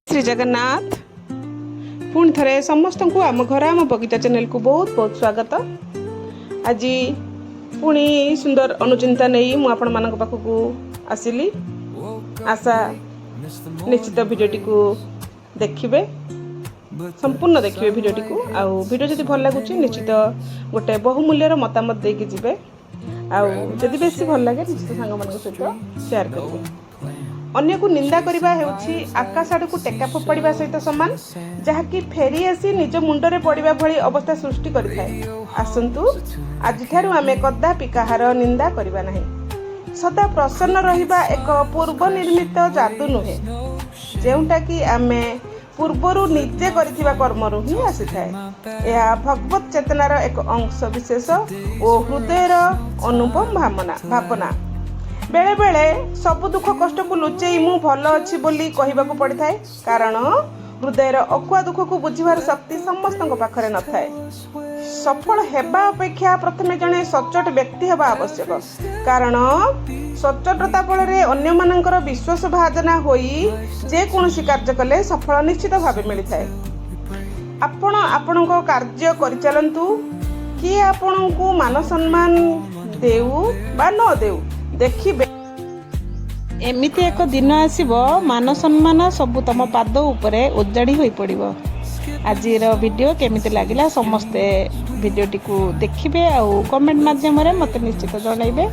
श्री जगन्नाथ पुणी थे समस्त को आम घर आम बगीचा चैनल को बहुत बहुत स्वागत। आज पुणी सुंदर अनुचिंता नहीं मुझे पाखक आसिली। आशा निश्चित भिडियोटी को देखिए, संपूर्ण देखिए भिडियोटी को। आउ भिडियो जब भल लगुच निश्चित गोटे बहुमूल्यर मतामत देके जीवे। आदि बेसी भल लगे निश्चित सांग मान सहित शेयर करेंगे। अन्य को निंदा करबा हेउछि आकाश आड़ को टेका फोपाड़िबा सहित समान, जहाँकि फेरी आसी निज मुंडरे पड़िबा भली अवस्था सृष्टि करिथाए। आसंतु आज ठारू आमे कदापि कहार निंदा करबा नाही। सदा प्रसन्न रहिबा एक पूर्व निर्मित जादू नुहे, जेउटा कि आमे पूर्वरु निजे करिथिबा कर्मरु ही आसीथाए। यह भगवत चेतनार एक अंश विशेष और हृदयर अनुपम भावना। बेले बेले सब दुख कष्ट को लुचेई मु भल अच्छी बोली कहबाकू पड़िथाए, कारण हृदयर अकुआ दुख को बुझिबार शक्ति समस्त पाखरे न थाए। सफल हेबा अपेक्षा प्रथमे जने सचोट व्यक्ति हेबा आवश्यक, कारण सचोटता फलरे अन्य मानकर विश्वास भाजना होई जे कोनोसी कार्य कले सफल निश्चित भावे मिलिथाए। आपण आपणको कार्य करिचलंतु, कि आपणको मान सम्मान देउ बा न देउ देखिबे। एमिति एक दिन आसीबो मान सम्मान सब तम पाद उपरे उजाड़ी होई पड़िबो। आजिर वीडियो केमिति लागिला समस्ते वीडियोटी को देखिबे आउ कमेंट माध्यम रे मते निश्चित जणाइबे,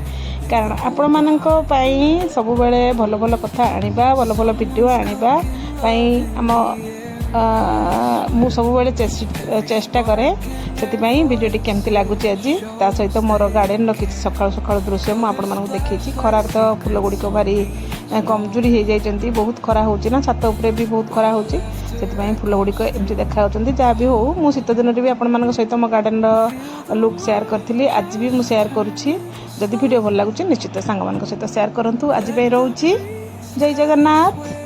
कारण आपण माननको पई सब बेले भलो भलो कथा आनिबा, भलो भलो वीडियो आनिबा पई हम मु सब बेले चेष्टा करे। से भिडियोटी केमती लगुच आज ता सहित मोर गार्डन कि सकाल सकाल दृश्य मुझे देखी। खरार तो फूल गुड़िक भारी कमजोरी हो जाती, बहुत खरा होची ना, छात उपरे भी बहुत खरा होची, से फूल गुड़िक एमती देखा जहाँ भी हो। मु शीत दिन भी आपण सहित मो गार्डन लुक शेयर करी, आज भी मुझे शेयर करुँची। जदि वीडियो भल लगुच निश्चित सांग मान सहित शेयर करूँ। आज भी रोची जय जगन्नाथ।